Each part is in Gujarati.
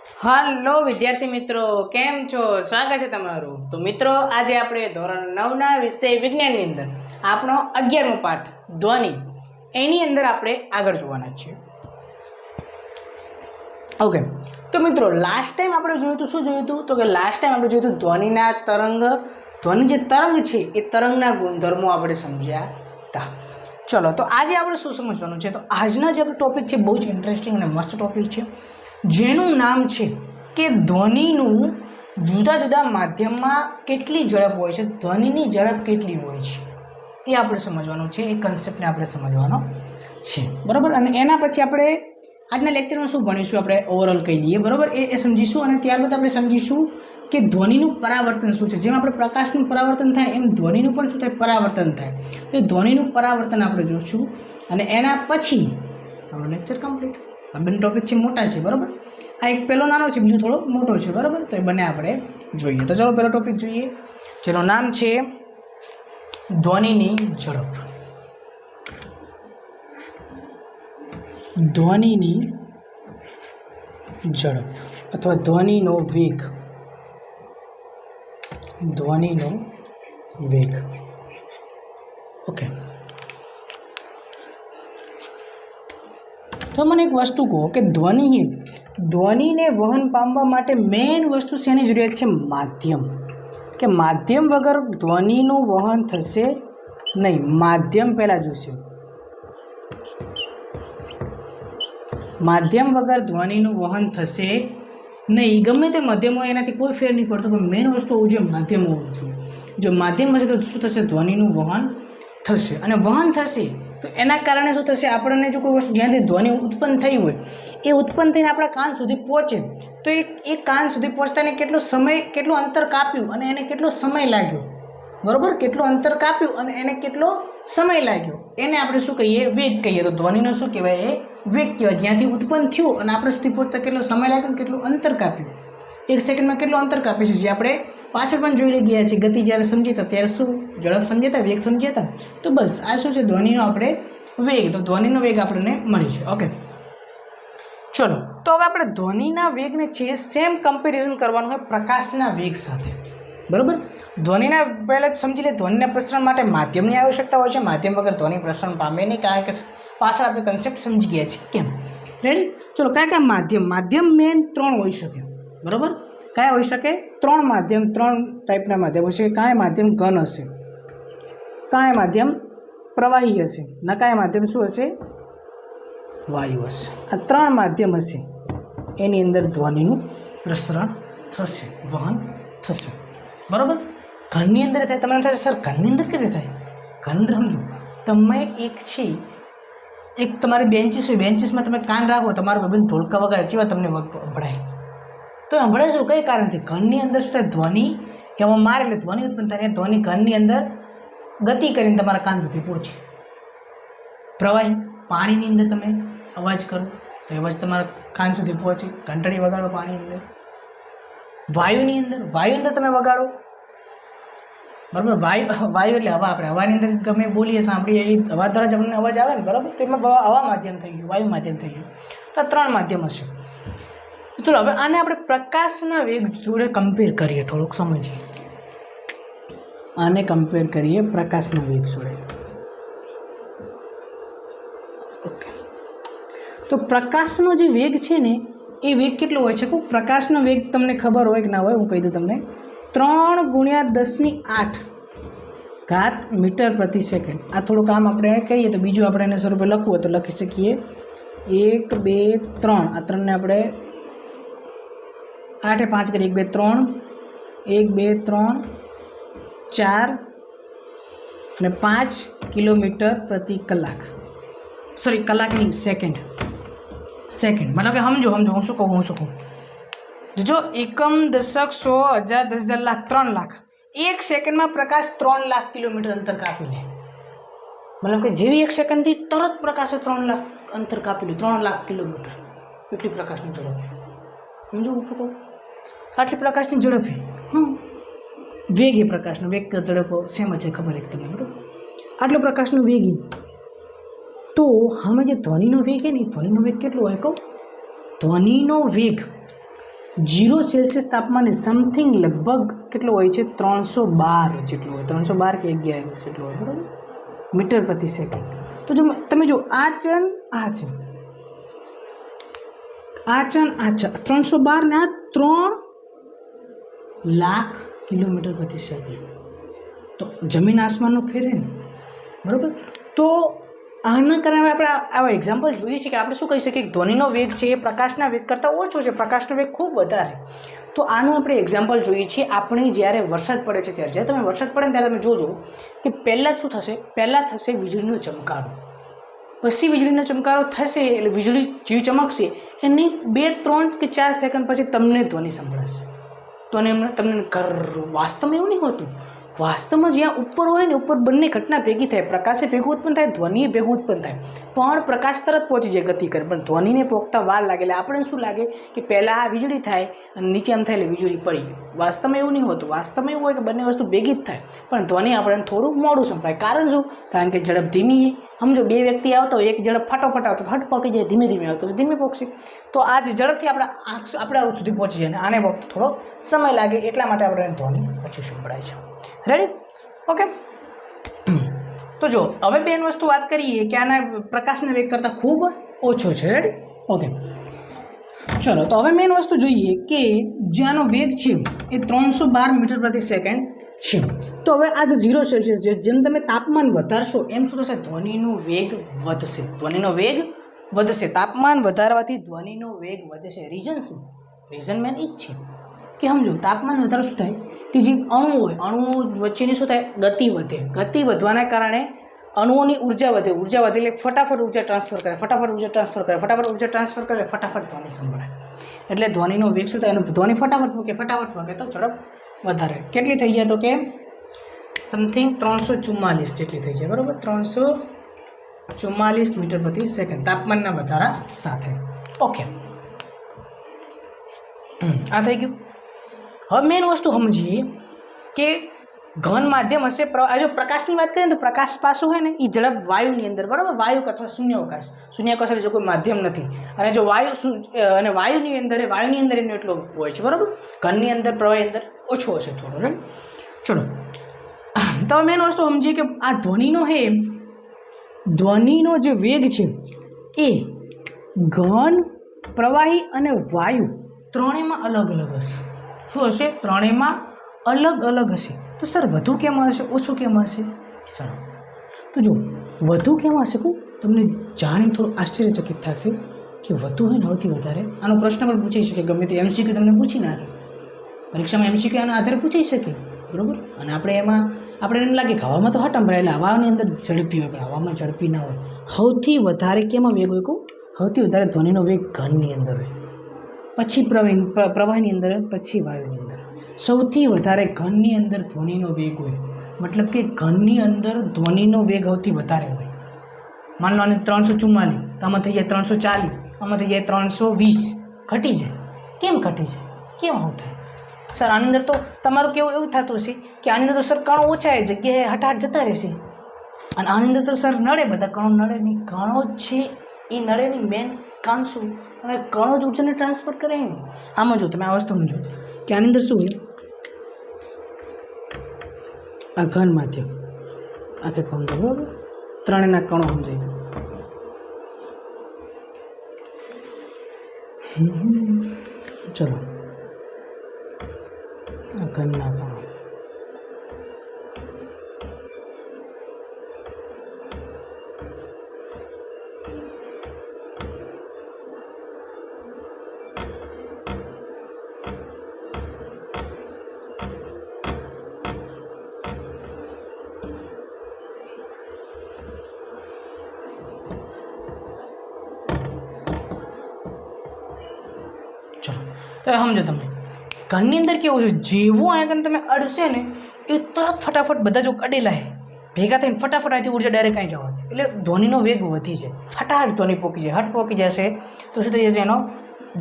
હલો વિદ્યાર્થી મિત્રો, કેમ છો? સ્વાગત છે તમારું. તો મિત્રો, આજે આપણે ધોરણ 9ના વિષય વિજ્ઞાનની અંદર આપણો 11મો પાઠ ધ્વનિ એની અંદર આપણે આગળ જોવાના છીએ. ઓકે, તો મિત્રો લાસ્ટ ટાઈમ આપણે જોયું હતું, શું જોયું હતું? તો કે લાસ્ટ ટાઈમ આપણે જોયું હતું ધ્વનિના તરંગ, ધ્વનિ જે તરંગ છે એ તરંગના ગુણધર્મો આપણે સમજ્યા હતા. ચલો, તો આજે આપણે શું સમજવાનું છે? તો આજનો જે આપણો ટોપિક છે બહુ જ ઇન્ટરેસ્ટિંગ અને મસ્ત ટોપિક છે, જેનું નામ છે કે ધ્વનિનું જુદા જુદા માધ્યમમાં કેટલી ઝડપ હોય છે, ધ્વનિની ઝડપ કેટલી હોય છે એ આપણે સમજવાનું છે. એ કન્સેપ્ટને આપણે સમજવાનો છે, બરાબર. અને એના પછી આપણે આજના લેક્ચરમાં શું ભણીશું આપણે ઓવરઓલ કહી દઈએ, બરાબર. એ સમજીશું. અને ત્યારબાદ આપણે સમજીશું કે ધ્વનિનું પરાવર્તન શું છે. જેમ આપણે પ્રકાશનું પરાવર્તન થાય એમ ધ્વનિનું પણ શું થાય? પરાવર્તન થાય. તો ધ્વનિનું પરાવર્તન આપણે જોઈશું. અને એના પછી આપણો લેક્ચર કમ્પ્લીટ. આ બંને ટોપિક છે, મોટા છે, બરાબર. આ એક પહેલો નાનો છે, બીજો થોડો મોટો છે, બરાબર. તો એ બંને આપણે જોઈએ. તો ચાલો પહેલો ટોપિક જોઈએ, જેનું નામ છે ધ્વનિની ઝડપ. ધ્વનિની ઝડપ અથવા ધ્વનિનો વેગ. ધ્વનિનો વેગ. ઓકે, તો મને એક વસ્તુ કહો કે ધ્વનિને વહન પામવા માટે મેઇન વસ્તુ શેની જરૂરિયાત છે? માધ્યમ. કે માધ્યમ વગર ધ્વનિનું વહન થશે નહીં. માધ્યમ પહેલાં જોશે. માધ્યમ વગર ધ્વનિનું વહન થશે નહીં. ગમે તે માધ્યમ હોય એનાથી કોઈ ફેર નહીં પડતો, પણ મેઇન વસ્તુ હોવું જોઈએ માધ્યમ હોવું જોઈએ. જો માધ્યમ હશે તો શું થશે? ધ્વનિનું વહન થશે. અને વહન થશે તો એના કારણે શું થશે? આપણને જો કોઈ વસ્તુ જ્યાંથી ધ્વનિ ઉત્પન્ન થઈ હોય એ ઉત્પન્ન થઈને આપણા કાન સુધી પહોંચે, તો એ કાન સુધી પહોંચતાને કેટલો સમય, કેટલું અંતર કાપ્યું અને એને કેટલો સમય લાગ્યો, બરાબર. કેટલું અંતર કાપ્યું અને એને કેટલો સમય લાગ્યો, એને આપણે શું કહીએ? વેગ કહીએ. તો ધ્વનિનો શું કહેવાય? એ વેગ કહેવાય. જ્યાંથી ઉત્પન્ન થયું અને આપણે સુધી પહોંચતા કેટલો સમય લાગ્યો, કેટલું અંતર કાપ્યું. 1 સેકન્ડમાં કેટલું અંતર કાપી છે, જે આપણે પાછળ પણ જોઈ ગયા છીએ. ગતિ જ્યારે સમજ્યા ત્યારે શું ઝડપ સમજ્યા, વેગ સમજ્યા. તો બસ આ શું છે? ધ્વનિનો આપણે વેગ. તો ધ્વનિનો વેગ આપણને મળી છે. ઓકે, ચલો. તો હવે આપણે ધ્વનિના વેગને છે સેમ કમ્પેરિઝન કરવાનું હોય પ્રકાશના વેગ સાથે, બરાબર. ધ્વનિના પહેલાં જ સમજી લે, ધ્વનિના પ્રસરણ માટે માધ્યમની આવશ્યકતા હોય છે. માધ્યમ વગર ધ્વનિ પ્રસરણ પામે નહીં, કારણ કે પાછળ આપણે કન્સેપ્ટ સમજી ગયા છીએ. કેમ? રેડી? ચલો, કયા માધ્યમ મેન 3 હોઈ શકે, બરાબર. કયા હોઈ શકે? 3 માધ્યમ, 3 ટાઈપના માધ્યમ હોય છે. કાંઈ માધ્યમ ઘન હશે, કાંઈ માધ્યમ પ્રવાહી હશે, ના કાંઈ માધ્યમ શું હશે? વાયુ હશે. આ 3 માધ્યમ હશે, એની અંદર ધ્વનિનું પ્રસરણ થશે, વહન થશે, બરાબર. ઘરની અંદર થાય. તમને થશે સર ઘરની અંદર કેવી રીતે થાય? ઘરની અંદર સમજો, તમે એક તમારી બેન્ચીસ હોય, બેન્ચીસમાં તમે કાન રાખો, તમારું ભાઈ ઢોલકા વગાડે, જેવા તમને સંભળાય. તો સંભળાય શું? કઈ કારણથી? ઘરની અંદર શું થાય? ધ્વનિ એમાં મારે એટલે ધ્વનિ ઉત્પન્ન થાય. ધ્વનિ ઘરની અંદર ગતિ કરીને તમારા કાન સુધી પહોંચે. પ્રવાહી પાણીની અંદર તમે અવાજ કરો તો અવાજ તમારા કાન સુધી પહોંચે. ઘંટડી વગાડો પાણીની અંદર. વાયુની અંદર તમે વગાડો, બરાબર. વાયુ એટલે હવા. આપણે હવાની અંદર ગમે બોલીએ, સાંભળીએ, એ હવા દ્વારા જ આપણને અવાજ આવે ને, બરાબર. તો એમાં હવા માધ્યમ થઈ ગયું, વાયુ માધ્યમ થઈ ગયું. તો આ 3 માધ્યમ હશે. ચલો, હવે આને આપણે પ્રકાશના વેગ જોડે કમ્પેર કરીએ, થોડુંક સમજીએ. આને કમ્પેર કરીએ પ્રકાશના વેગ જોડે. ઓકે, તો પ્રકાશનો જે વેગ છે ને, એ વેગ કેટલો હોય છે? પ્રકાશનો વેગ તમને ખબર હોય કે ના હોય, હું કહી દઉં તમને. 3 × 10⁻⁷ મીટર પ્રતિ સેકન્ડ. આ થોડુંક આમ આપણે કહીએ તો બીજું આપણે એને સ્વરૂપે લખવું હોય તો લખી શકીએ 1 2 3. આ 3ને આપણે 8 એ 5 કરી 1 2 3, 1 2 3 4 અને 5 કિલોમીટર પ્રતિ કલાક. સોરી, કલાકની સેકન્ડ. મતલબ કે સમજો હું શું કહું. જો એકમ, દશક, 100, 1000, 10,000, લાખ, 3 લાખ. 1 સેકન્ડમાં પ્રકાશ 3 લાખ કિલોમીટર અંતર કાપી લે. મતલબ કે જેવી 1 સેકન્ડથી તરત પ્રકાશે 3 લાખ અંતર કાપી લે. 3 લાખ કિલોમીટર એટલી પ્રકાશની ઝડપ. સમજો હું શું કહું? આટલી પ્રકાશની ઝડપ. વેગ એ પ્રકાશનો વેગ ઝડપ સેમ છે, ખબર એક તમને, બરાબર. આટલો પ્રકાશનો વેગ. તો આમાં જે ધ્વનિનો વેગ છે ને, ધ્વનિનો વેગ કેટલો હોય કહું? ધ્વનિનો વેગ 0 સેલ્સિયસ તાપમાને સમથિંગ લગભગ કેટલો હોય છે? 312 જેટલો હોય, 312 કે 11 જેટલો હોય, બરાબર, મીટર પ્રતિ સેકન્ડ. તો જો તમે જો આ છે, આ છે, આ છે, આ છે, 312 ને આ 3 લાખ કિલોમીટર પ્રતિ સેકન્ડ. તો જમીન આસમાનનો ફેર ને, બરાબર. તો આના કારણે આપણે આવા એક્ઝામ્પલ જોઈએ છીએ કે આપણે શું કહી શકીએ કે ધ્વનિનો વેગ છે એ પ્રકાશના વેગ કરતાં ઓછો છે, પ્રકાશનો વેગ ખૂબ વધારે. તો આનું આપણે એક્ઝામ્પલ જોઈએ છીએ આપણે જ્યારે વરસાદ પડે છે ત્યારે. જ્યારે તમે વરસાદ પડે ને ત્યારે તમે જોજો કે પહેલાં શું થશે? પહેલાં થશે વીજળીનો ચમકારો, પછી વીજળીનો ચમકારો થશે એટલે વીજળી જેવી ચમકશે એની 2, 3 કે 4 સેકન્ડ પછી તમને ધ્વનિ સંભળાશે. તો તમને વાસ્તવમાં એવું નહીં હોતું. વાસ્તવમાં જ્યાં ઉપર હોય ને ઉપર બંને ઘટના ભેગી થાય, પ્રકાશે ભેગું ઉત્પન્ન થાય, ધ્વનિએ ભેગું ઉત્પન્ન થાય. પણ પ્રકાશ તરત પહોંચી જાય ગતિ કરે, પણ ધ્વનિને પહોંચતા વાર લાગે. એટલે આપણને શું લાગે કે પહેલાં આ વીજળી થાય અને નીચે આમ થાય એટલે વીજળી પડી. વાસ્તવમાં એવું નહીં હોતું. વાસ્તવમાં એવું હોય કે બંને વસ્તુ ભેગી જ થાય, પણ ધ્વનિ આપણને થોડું મોડું સંભળાય. કારણ શું? કારણ કે ઝડપ ધીમી. સમજો 2 વ્યક્તિ આવતો હોય, એક ઝડપ ફટાફટ આવતો ફટ પહોંચી જાય, ધીમે ધીમે આવતો ધીમે પહોંચશે. તો આ જ ઝડપથી આપણા સુધી પહોંચી જાય, અને આને વખતે થોડો સમય લાગે, એટલા માટે આપણે ધ્વનિ પછી સંભળાય છે. રેડી? ઓકે. તો જો હવે બેન વસ્તુ વાત કરીએ કે આના પ્રકાશના વેગ કરતાં ખૂબ ઓછો છે. રેડી? ઓકે, ચલો. તો હવે મેઇન વસ્તુ જોઈએ કે જ્યાંનો વેગ છે એ 312 મીટર પ્રતિ સેકન્ડ છે. તો હવે આ જે 0 સેલ્સિયસ છે, જેમ તમે તાપમાન વધારશો એમ શું થશે? ધ્વનિનો વેગ વધશે. ધ્વનિનો વેગ વધશે. તાપમાન વધારવાથી ધ્વનિનો વેગ વધે છે. રીઝન શું? રીઝન મેન એ જ છે કે સમજો તાપમાન વધારો શું થાય કે જે અણુ હોય, અણુઓ વચ્ચેની શું થાય? ગતિ વધે. ગતિ વધવાના કારણે અણુઓની ઉર્જા વધે. ઉર્જા વધે એટલે ફટાફટ ઉર્જા ટ્રાન્સફર કરે, ફટાફટ ઉર્જા ટ્રાન્સફર કરે, ફટાફટ ઉર્જા ટ્રાન્સફર કરે, ફટાફટ ધ્વનિ સંભળાય. એટલે ધ્વનિનો વેગ શું થાય? એનો ધ્વનિ ફટાફટ મૂકે, ફટાફટ વાગે તો ઝડપ વધારે. કેટલી થઈ જાય? તો કે સમથિંગ 344 જેટલી થઈ જાય, બરાબર. 344 મીટર પ્રતિ સેકન્ડ તાપમાનના વધારા સાથે. ઓકે, આ થઈ ગયું. હવે મેઇન વસ્તુ સમજીએ કે ઘન માધ્યમ હશે. જો પ્રકાશની વાત કરીએ તો પ્રકાશ પાછું હોય ને એ ઝડપ વાયુની અંદર, બરાબર, વાયુ અથવા શૂન્યાવકાશ. શૂન્યાવકાશ એટલે જો કોઈ માધ્યમ નથી, અને જો વાયુની અંદર એનો એટલો હોય છે, બરાબર. ઘનની અંદર, પ્રવાહની અંદર ઓછો હશે થોડો. રાઈટ? ચલો, તો મેઇન વસ્તુ સમજીએ કે આ ધ્વનિનો જે વેગ છે એ ઘન, પ્રવાહી અને વાયુ ત્રણેયમાં અલગ અલગ હશે. શું હશે? ત્રણેયમાં અલગ અલગ હશે. તો સર વધુ કેમ હશે, ઓછું કેમ હશે? ચાલો, તો જો વધુ કેમ હશે કહું તમને જાણી થોડું આશ્ચર્યચકિત થશે કે વધુ હોય ને સૌથી વધારે. આનો પ્રશ્ન પણ પૂછી શકે, ગમે તે MCQ તમને પૂછી નાખે પરીક્ષામાં. MCQ આના આધારે પૂછી શકે, બરાબર. અને આપણે એમ લાગે કે હવામાં તો હટંભરાયેલા, હવાની અંદર ઝડપી હોય, પણ હવામાં ઝડપી ના હોય. સૌથી વધારે કેમાં વેગ હોય કહું? સૌથી વધારે ધ્વનિનો વેગ ઘનની અંદર હોય, પછી પ્રવાહની અંદર, પછી વાયુની અંદર. સૌથી વધારે ઘનની અંદર ધ્વનિનો વેગ હોય, મતલબ કે ઘનની અંદર ધ્વનિનો વેગ સૌથી વધારે હોય. માન લો આને 344, તો આમાં થઈ જાય 340, આમાં થઈ જાય 320. ઘટી જાય. કેમ ઘટી જાય? કેમ આવું થાય? સર આની અંદર તો તમારું કેવું એવું થતું હશે કે આની અંદર તો સર કણો ઓછા જગ્યાએ હટાહટ જતા રહેશે, અને આની અંદર તો સર નડે, બધા કણો નડે નહીં. કણો છે એ નડે નહીં. મેન કામ શું? અને કણો જ ઉર્જાને ટ્રાન્સફર કરે ને. આમાં જો તમે આ વસ્તુ સમજો કે આની અંદર શું હોય? આ ઘન માધ્યમ આખે કોણ, બરાબર. ત્રણેયના કણો સમજાય દો. ચલો, આ ઘનના કણો. ચલો, તો સમજો તમે ઘરની અંદર કેવું છે, જેવું અહીંયા તમે અડશે ને એ તરત ફટાફટ બધા જો અડેલા ભેગા થઈને ફટાફટ અહીંથી ઉર્જા ડાયરેક્ટ અહીં જવા, એટલે ધ્વનિનો વેગ વધી જાય. ફટાફટ ધ્વનિ પોકી જાય. હટ પોકી જશે તો શું થઈ જશે? એનો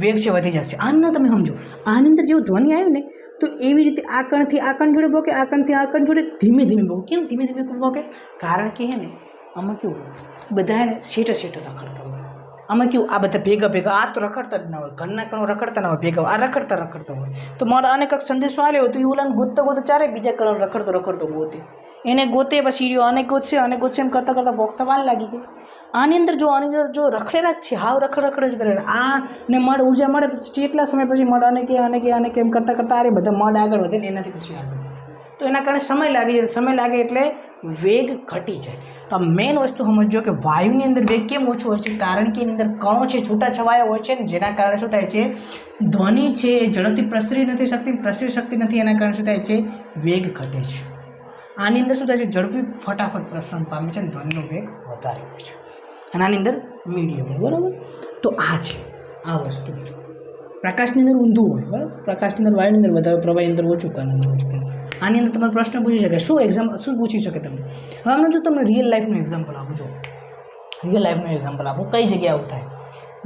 વેગ છે વધી જશે. આના તમે સમજો, આની અંદર જેવું ધ્વનિ આવ્યું ને તો એવી રીતે આ કણથી આ કણ જોડે પોકે, આ કણથી આ કણ જોડે ધીમે ધીમે પોકે. કેમ ધીમે ધીમે પોકે? કારણ કે હે ને આમાં કેવું બધા હે ને શેટર રખડતા હોય. આમાં કેવું આ બધા ભેગા ભેગા આ તો રખડતા જ ના હોય, ઘરના કણો રખડતા ના હોય ભેગા, આ રખડતા હોય. તો મારા આને કંઈક સંદેશો આવ્યો તો એ ઓલાને ગોતતા ચારે બીજા કણો રખડતો ગોતે, એને ગોતે પછી રહ્યો આને ગોતશે એમ કરતાં ભોગતા વાર લાગી ગઈ. આની અંદર જો રખડેલા જ છે, હાવ રખડ જ કરે. આ ને મળ ઉર્જા મળે તો કેટલા સમય પછી મળ આને કે એમ કરતાં અરે બધા મળ આગળ વધે ને એનાથી પછી આગળ. તો એના કારણે સમય લાગે એટલે વેગ ઘટી જાય. તો આ મેઇન વસ્તુ સમજો કે વાયુની અંદર વેગ કેમ ઓછો હોય છે, કારણ કે એની અંદર કણો છે, છૂટાછવાયા હોય છે ને, જેના કારણે શું થાય છે, ધ્વનિ છે એ ઝડપથી પ્રસરી શકતી નથી. એના કારણે શું થાય છે, વેગ ઘટે છે. આની અંદર શું થાય છે, ઝડપી ફટાફટ પ્રસરણ પામે છે અને ધ્વનિનો વેગ વધારે હોય છે. અને આની અંદર મીડિયમ હોય, બરાબર. તો આ છે આ વસ્તુ. પ્રકાશની અંદર ઊંધું હોય, બરાબર. પ્રકાશની અંદર વાયુની અંદર વધારે, પ્રવાહની અંદર ઓછું કરવાનું. આની અંદર તમારે પ્રશ્ન પૂછી શકે, શું પૂછી શકે તમે. હવે આમને જો તમે રિયલ લાઈફનું એક્ઝામ્પલ આપો, જો રિયલ લાઈફનું એક્ઝામ્પલ આપો, કઈ જગ્યાએ આવું થાય.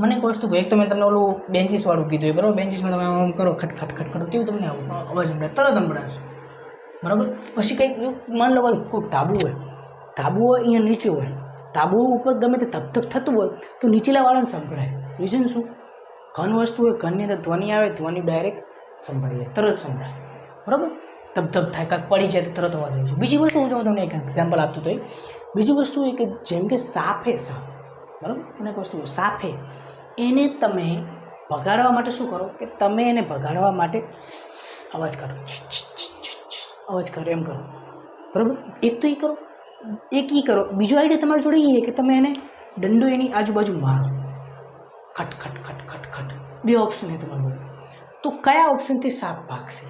મને એક વસ્તુ એક તો મેં તમને ઓલું બેન્ચીસવાળું કીધું, બરાબર. બેન્ચીસમાં તમે આમ કરો ખટ કરો તેવું તમને અવાજ સંભળાય, તરત સંભળાશે, બરાબર. પછી કંઈક જો માન લો કોઈક તાબુ હોય અહીંયા નીચે હોય, તાબુ ઉપર ગમે તે ધપધપ થતું હોય તો નીચેલા વાળાને સંભળાય. રીઝન શું, ઘન વસ્તુ હોય, ઘરની અંદર ધ્વનિ આવે, ધ્વનિ ડાયરેક્ટ સંભળાય જાય, તરત સંભળાય, બરાબર. ધબધબ થાય, કાંક પડી જાય તો તરત અવાજ આવે છે. બીજી વસ્તુ હું તમને એક એક્ઝામ્પલ આપતો હતો. બીજી વસ્તુ એ કે જેમ કે સાપ, બરાબર. અને એક વસ્તુ સાપ એને તમે ભગાડવા માટે શું કરો કે તમે એને ભગાડવા માટે અવાજ કરો એમ કરો, બરાબર. એક તો એ કરો, બીજો આઈડિયા તમારી જોડે એ કે તમે એને દંડો એની આજુબાજુ મારો, ખટ. બે ઓપ્શન એ તમારી જોડે. તો કયા ઓપ્શનથી સાપ ભાગશે,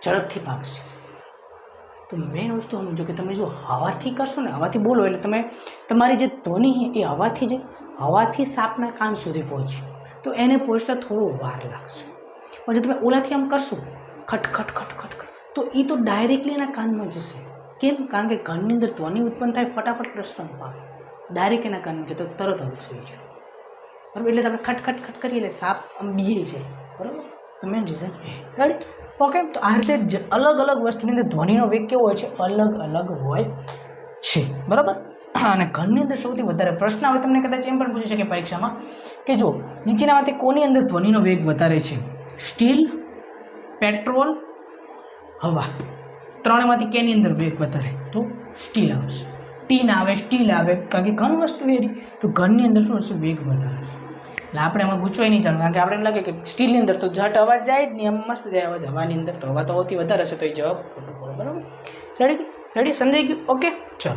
ઝડપથી ભાગશે? તો મેઇન વસ્તુ સમજો કે તમે જો હવાથી કરશો ને, હવાથી બોલો એટલે તમે તમારી જે ધ્વનિ એ હવાથી સાપના કાન સુધી પહોંચે તો એને પહોંચતા થોડો વાર લાગશે. પણ જો તમે ઓલાથી આમ કરશો ખટ તો એ તો ડાયરેક્ટલી એના કાનમાં જશે. કેમ? કારણ કે ઘરની અંદર ધ્વનિ ઉત્પન્ન થાય, ફટાફટ પ્રસરણ પામે, ડાયરેક્ટ એના કાનમાં જતો તરત હલશે, બરાબર. એટલે તમે ખટ કરીએ એટલે સાપ આમ બીએ છે, બરાબર. તો મેઇન રીઝન રાઈટ. ઓકે. તો આ રીતે અલગ વસ્તુની અંદર ધ્વનિનો વેગ કેવો હોય છે, અલગ હોય છે, બરાબર. અને ઘરની અંદર સૌથી વધારે પ્રશ્ન આવે તમને કદાચ એમ પણ પૂછી શકે પરીક્ષામાં કે જો નીચેનામાંથી કોની અંદર ધ્વનિનો વેગ વધારે છે, સ્ટીલ, પેટ્રોલ, હવા, ત્રણેયમાંથી કેની અંદર વેગ વધારે? તો સ્ટીલ આવશે. સ્ટીલ આવે કારણ કે ઘન વસ્તુ એરી, તો ઘરની અંદર શું હશે, વેગ વધારે હશે. એટલે આપણે એમાં ગૂંચવાય નહીં જાણવું, કારણ કે આપણે એમ લાગે કે સ્ટીલની અંદર તો ઝટ અવાજ જાય જ નહીં, એમ મસ્ત જાય અવાજ. હવાની અંદર તો હવા તો સૌથી વધારે હશે, તો એ જવાબ ખોટો પડે, બરાબર. રેડી સમજાઈ ગયું? ઓકે, ચલો.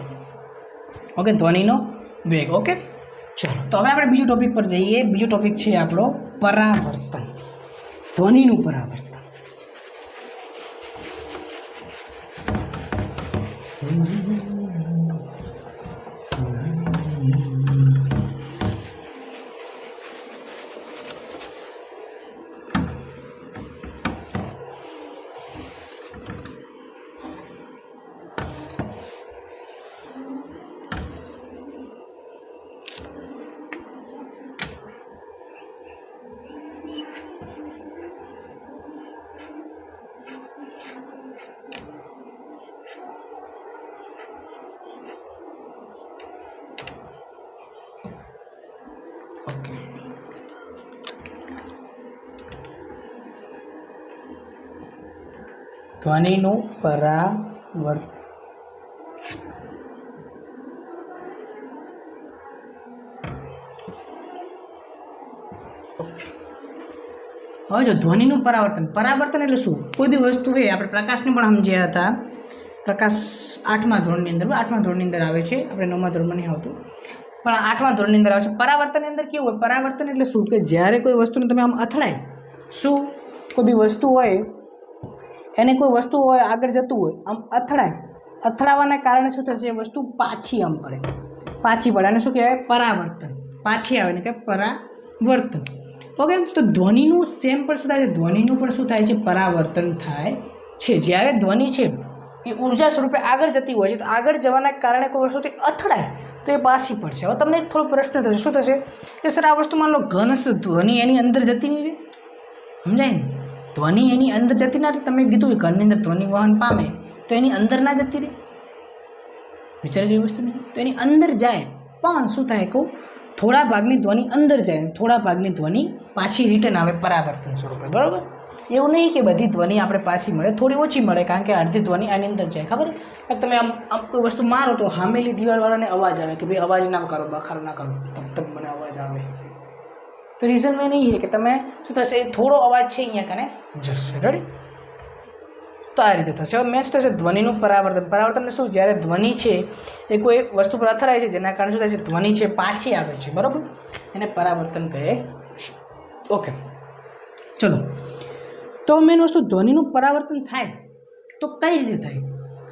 ઓકે, ધ્વનિનો વેગ. ઓકે, ચલો. તો હવે આપણે બીજું ટોપિક પર જઈએ. બીજો ટોપિક છે આપણો પરાવર્તન, ધ્વનિનું પરાવર્તન. ધ્વનિનું પરાવર્તન. હવે જો ધ્વનિનું પરાવર્તન એટલે શું? કોઈ બી વસ્તુ હોય, આપણે પ્રકાશને પણ સમજ્યા હતા. પ્રકાશ 8મા ધોરણની અંદર આવે છે, આપણે 9મા ધોરણમાં નહીં આવતું, પણ 8મા ધોરણની અંદર આવે છે. પરાવર્તનની અંદર કેવું હોય? પરાવર્તન એટલે શું કે જ્યારે કોઈ વસ્તુને તમે આમ અથડાય, શું કોઈ બી વસ્તુ હોય એને કોઈ વસ્તુ હોય આગળ જતું હોય, આમ અથડાવાના કારણે શું થશે? એ વસ્તુ પાછી પડે, અને શું કહેવાય? પરાવર્તન. પાછી આવે ને કે પરાવર્તન. ઓકે. તો ધ્વનિનું સેમ પણ શું થાય છે? ધ્વનિનું પણ શું થાય છે? પરાવર્તન થાય છે. જ્યારે ધ્વનિ છે એ ઉર્જા સ્વરૂપે આગળ જતી હોય છે, તો આગળ જવાના કારણે કોઈ વસ્તુથી અથડાય તો એ પાછી પડશે. હવે તમને એક થોડો પ્રશ્ન થશે, શું થશે કે સર આ વસ્તુ માન લો ઘન ધ્વનિ એની અંદર જતી નહીં રહે, સમજાય ને? ધ્વનિ એની અંદર જતી ના રહે. તમે કીધું કે ઘરની અંદર ધ્વનિ વહન પામે તો એની અંદર ના જતી રહે, વિચારી જેવી વસ્તુ નહીં. તો એની અંદર જાય પણ શું થાય કહું, થોડા ભાગની ધ્વનિ અંદર જાય, થોડા ભાગની ધ્વનિ પાછી રિટર્ન આવે પરાવર્તન સ્વરૂપે, બરાબર. એવું નહીં કે બધી ધ્વનિ આપણે પાછી મળે, થોડી ઓછી મળે, કારણ કે અડધી ધ્વનિ આની અંદર જાય. ખબર તમે આમ કોઈ વસ્તુ મારો તો સામેલી દિવાલવાળાને અવાજ આવે કે ભાઈ અવાજ ના કરો, બખારો ના કરો, તબ મને અવાજ આવે. તો રીઝન મેં નહીં છે કે તમે શું થશે, થોડો અવાજ છે અહીંયા કને જશે. રેડી? તો આ રીતે થશે. હવે મેં શું થશે, ધ્વનિનું પરાવર્તન. પરાવર્તન શું, જ્યારે ધ્વનિ છે એ કોઈ વસ્તુ પર અથડાય છે, જેના કારણે શું થાય છે, ધ્વનિ છે પાછી આવે છે, બરાબર, એને પરાવર્તન કહે છે. ઓકે, ચલો. તો મેન વસ્તુ ધ્વનિનું પરાવર્તન થાય તો કઈ રીતે થાય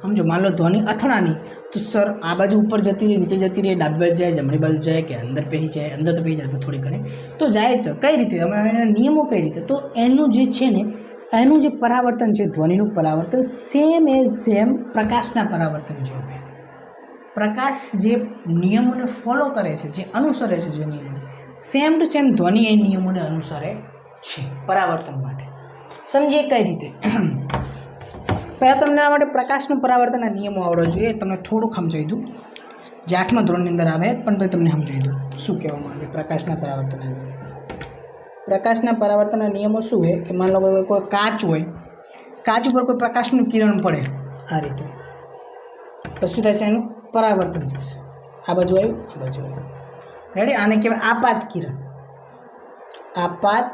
સમજો. માન લો ધ્વનિ અથડાની, તો સર આ બાજુ ઉપર જતી રહે, નીચે જતી રહે, ડાબી બાજુ જાય, જમણી બાજુ જાય, કે અંદર પહેરી જાય, અંદર તો પહેરી જાય થોડી ઘણી તો જાય જ. કઈ રીતે, અમે એના નિયમો કઈ રીતે, તો એનું જે છે ને, એનું જે પરાવર્તન છે, ધ્વનિનું પરાવર્તન સેમ એઝ સેમ પ્રકાશના પરાવર્તન જેવું. પ્રકાશ જે નિયમોને ફોલો કરે છે, જે અનુસરે છે, જે નિયમો સેમ ટુ સેમ ધ્વનિ એ નિયમોને અનુસરે છે પરાવર્તન માટે. સમજીએ કઈ રીતે. પહેલાં તમને આ માટે પ્રકાશનું પરાવર્તનના નિયમો આવડવા જોઈએ. તમને થોડુંક સમજાવી દઉં, જે 8મા ધોરણની અંદર આવે પણ તો તમને સમજાવી દઉં શું કહેવામાં આવે પ્રકાશના પરાવર્તનના નિયમો. પ્રકાશના પરાવર્તનના નિયમો શું છે કે માન લો કોઈ કાચ હોય, કાચ ઉપર કોઈ પ્રકાશનું કિરણ પડે આ રીતે, પછી શું થાય છે, એનું પરાવર્તન થશે. આ બાજુ આવ્યું, આ બાજુ આવ્યું. રેડી? આને કહેવાય આપાત કિરણ. આપાત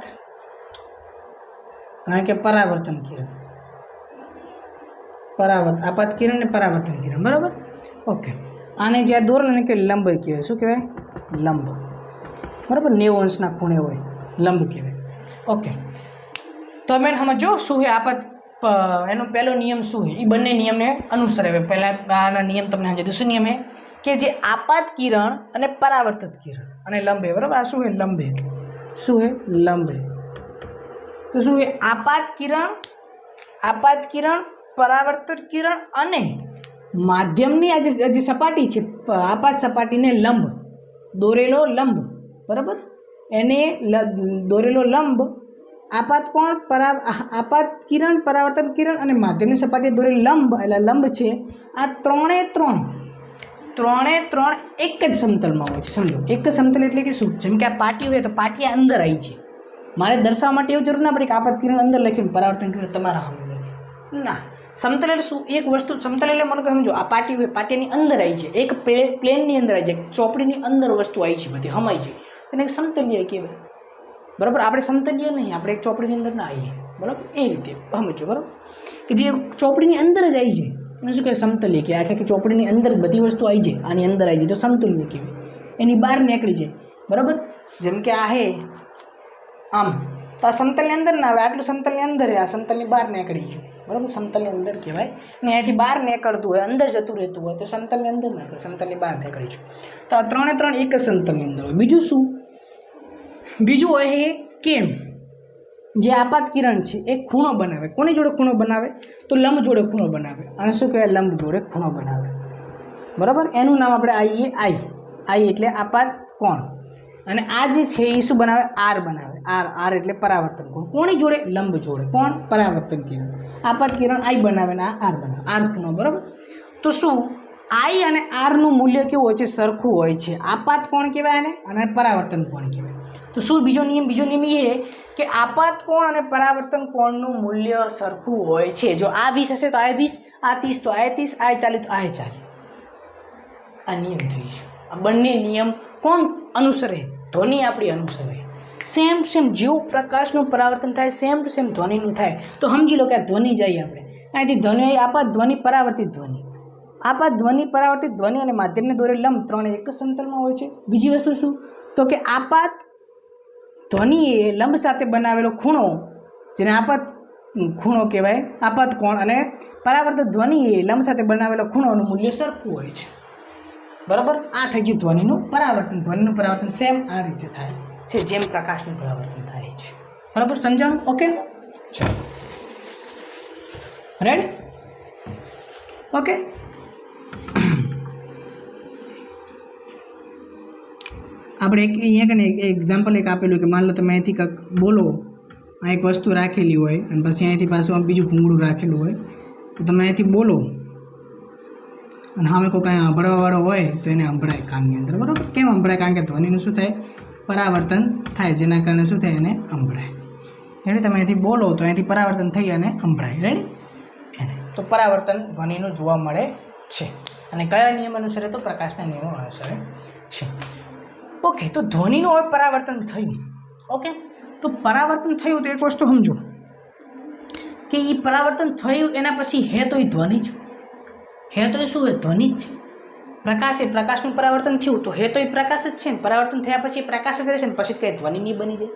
અને કે પરાવર્તન કિરણ. આપાત કિરણ ને પરાવર્તન કિરણ, બરાબર. ઓકે, આને જ્યાં દોરણ એને કે લંબ કહેવાય. શું કહેવાય? લંબ, બરાબર. 90 અંશના ખૂણે હોય, લંબ કહેવાય. ઓકે, તો અમે સમજો શું છે આપાત. એનો પહેલો નિયમ શું છે, એ બંને નિયમને અનુસરે. પહેલાં આના નિયમ તમને સમજાવી દઉં. શું નિયમ છે કે જે આપાત કિરણ અને પરાવર્તિત કિરણ અને લંબે, બરાબર. આ શું છે? લંબે. શું છે? લંબે. તો શું છે? આપાત કિરણ, પરાવર્તિત કિરણ અને માધ્યમની આ જે સપાટી છે, આપાત સપાટીને લંબ, દોરેલો લંબ, બરાબર, એને દોરેલો લંબ, આપાત કોણ, આપાત કિરણ, પરાવર્તન કિરણ અને માધ્યમની સપાટી દોરેલ લંબ, એટલે લંબ છે. આ ત્રણે ત્રણ એક જ સમતલમાં હોય છે. સમજો, એક જ સમતલ એટલે કે શું, જેમ કે આ પાટી હોય તો પાટી અંદર આવી છે. મારે દર્શાવવા માટે એવું જરૂર ના પડે કે આપાત કિરણ અંદર લખ્યું, પરાવર્તન કિરણ તમારા સામે લખ્યું ના. સમતલ એટલે શું, એક વસ્તુ સમતલ એટલે મને સમજો આ પાટી હોય, પાટીની અંદર આવી છે, એક પ્લેનની અંદર આવી જાય, ચોપડીની અંદર વસ્તુ આવી છે, બધી હમાઈ છે, એને એક સમતલીય કહેવાય, બરાબર. આપણે સમતલીય નહીં, આપણે એક ચોપડીની અંદર ના આવીએ, બરાબર. એ રીતે સમજો, બરાબર, કે જે ચોપડીની અંદર જ આવી જાય એને શું કહેવાય? સમતલીય કહેવાય. આખી ચોપડીની અંદર બધી વસ્તુ આવી જાય, આની અંદર આવી જાય તો સમતુલ્ય કહેવાય. એની બહાર નીકળી જાય, બરાબર. જેમ કે આ હે આમ, તો આ સમતલની અંદર ના આવે, આટલું સમતલની અંદર આ સમતલની બહાર નીકળી ગયું, બરાબર. સમતલની અંદર કહેવાય. ને અહીંયાથી બહાર નીકળતું હોય, અંદર જતું રહેતું હોય તો સમતલની અંદર ના કહેવાય, સમતલની બહાર નીકળી ગયું. તો આ ત્રણે ત્રણ એક જ સમતલની અંદર હોય. બીજું શું? બીજું હોય કે જે આપાત કિરણ છે એ ખૂણો બનાવે. કોની જોડે ખૂણો બનાવે? તો લંબ જોડે ખૂણો બનાવે. અને શું કહેવાય? લંબ જોડે ખૂણો બનાવે, બરાબર. એનું નામ આપણે આઈ એટલે આપાત કોણ. અને આ જે છે એ શું બનાવે? આર બનાવે. આર એટલે પરાવર્તન કોણ. કોની જોડે? લંબ જોડે. કોણ? પરાવર્તન કિરણ. આપાત કિરણ આઈ બનાવે ને આ આર બનાવે, આર ખૂણો, બરાબર. તો શું આઈ અને આરનું મૂલ્ય કેવું હોય છે? સરખું હોય છે. આપાત કોણ કહેવાય અને પરાવર્તન કોણ કહેવાય. તો શું બીજો નિયમ એ કે આપાત કોણ અને પરાવર્તન કોણનું મૂલ્ય સરખું હોય છે. જો આ 20 હશે તો આ 20, આ 30 તો આ 30, આ 40 તો આ 40. આ નિયમ થઈ છે. આ બંને નિયમ કોણ અનુસરે? ધ્વનિ આપણી અનુસરે. સેમ જેવું પ્રકાશનું પરાવર્તન થાય સેમ ટુ સેમ ધ્વનિનું થાય. તો સમજી લો કે આ ધ્વનિ જાય આપણે અહીંથી ધ્વનિ, આપાત ધ્વનિ, પરાવર્તિત ધ્વનિ. આપાત ધ્વનિ, પરાવર્તિત ધ્વનિ અને માધ્યમને દોરેલ લંબ ત્રણે એક જ સમતલમાં હોય છે. બીજી વસ્તુ શું? તો કે આપાત ધ્વનિ એ લંબ સાથે બનાવેલો ખૂણો, જેને આપાત ખૂણો કહેવાય, આપાત કોણ, અને પરાવર્તિત ધ્વનિ એ લંબ સાથે બનાવેલો ખૂણોનું મૂલ્ય સરખું હોય છે, બરાબર. આ થઈ ગયું ધ્વનિનું પરાવર્તન. ધ્વનિનું પરાવર્તન સેમ આ રીતે થાય છે જેમ પ્રકાશનું પરાવર્તન થાય છે, બરાબર. સમજાણું? ઓકે, ચલો, રેડી? ઓકે, આપણે અહીંયા કને એક એક્ઝામ્પલ આપેલું કે માન લો તમે અહીંથી કંઈક બોલો, આ એક વસ્તુ રાખેલી હોય અને પછી અહીંથી પાછું બીજું ભૂંગળું રાખેલું હોય, તો તમે અહીંથી બોલો અને સામે કોઈ કાંઈ સાંભળવાવાળો હોય તો એને સંભળાય કાનની અંદર, બરાબર. કેમ સંભળાય? કારણ કે ધ્વનિનું શું થાય? પરાવર્તન થાય, જેના કારણે શું થાય? એને સંભળાય. એટલે તમે અહીંથી બોલો તો અહીંથી પરાવર્તન થઈ અને સંભળાય. રેડી? એને તો પરાવર્તન ધ્વનિનું જોવા મળે છે. અને કયા નિયમ અનુસારે? તો પ્રકાશના નિયમો અનુસારે છે. ઓકે, તો ધ્વનિનું હવે પરાવર્તન થયું. ઓકે, તો પરાવર્તન થયું તો એક વસ્તુ સમજો કે એ પરાવર્તન થયું એના પછી હે તો એ ધ્વનિ જ. હે તો એ શું હોય? ધ્વનિ જ છે. પ્રકાશ એ પ્રકાશનું પરાવર્તન થયું તો હે તો એ પ્રકાશ જ છે ને. પરાવર્તન થયા પછી પ્રકાશ જ રહેશે ને, પછી કંઈ ધ્વનિ નહીં બની જાય.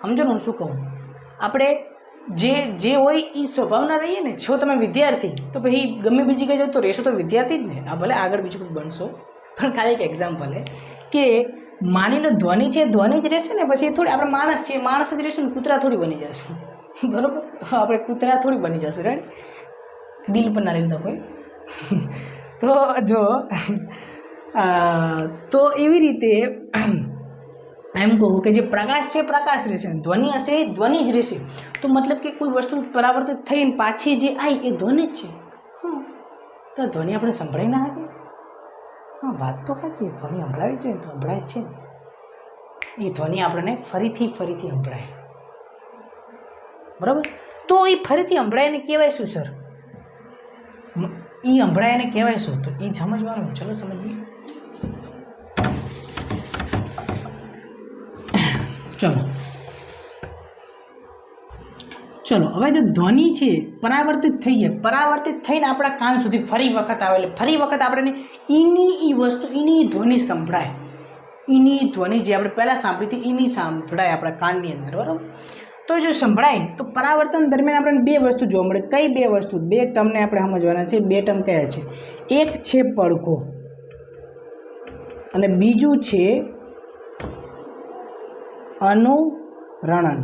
સમજો ને હું શું કહું? આપણે જે હોય એ સ્વભાવના રહીએ ને. છો તમે વિદ્યાર્થી તો પછી ગમે બીજી કંઈ જાવ તો રહેશો તો વિદ્યાર્થી જ ને. આ ભલે આગળ બીજું કંઈક બનશો, પણ ખાલી એક એક્ઝામ્પલ કે માની લો ધ્વનિ છે, ધ્વનિ જ રહેશે ને. પછી થોડી આપણે માણસ છીએ, માણસ જ રહેશું ને. કૂતરા થોડી બની જશું, બરાબર? આપણે કૂતરા થોડી બની જશું, રાઈટ? દિલ પર ના લેતા હોય. તો જો તો એવી રીતે એમ કહું કે જે પ્રકાશ છે પ્રકાશ રહેશે, ધ્વનિ હશે એ ધ્વનિ જ રહેશે. તો મતલબ કે કોઈ વસ્તુ પરાવર્તિત થઈને પાછી જે આવી એ ધ્વનિ જ છે. હા, તો ધ્વનિ આપણે સંભળાઈ ના હતી? હા, વાત તો સાચી. ધ્વનિ સંભળાવી જોઈએ તો સંભળાય જ છે. એ ધ્વનિ આપણને ફરીથી સંભળાય, બરાબર? તો એ ફરીથી સંભળાય એને કહેવાય શું સર? એ સંભળાય એને કહેવાય શું? તો એ સમજવાનું. ચલો સમજીએ. ચલો હવે જે ધ્વનિ છે પરાવર્તિત થઈ જાય, પરાવર્તિત થઈને આપણા કાન સુધી ફરી વખત આવે, એટલે ફરી વખત આપણે એની એ વસ્તુ, એની ધ્વનિ સંભળાય. એની ધ્વનિ જે આપણે પહેલાં સાંભળી હતી એની સંભળાય આપણા કાનની અંદર, બરાબર? તો જો સંભળાય તો પરાવર્તન દરમિયાન આપણને બે વસ્તુ જોવા મળે. કઈ બે વસ્તુ? બે ટર્મને આપણે સમજવાના છે. બે ટર્મ કયા છે? એક છે પડઘો અને બીજું છે અનુરણન,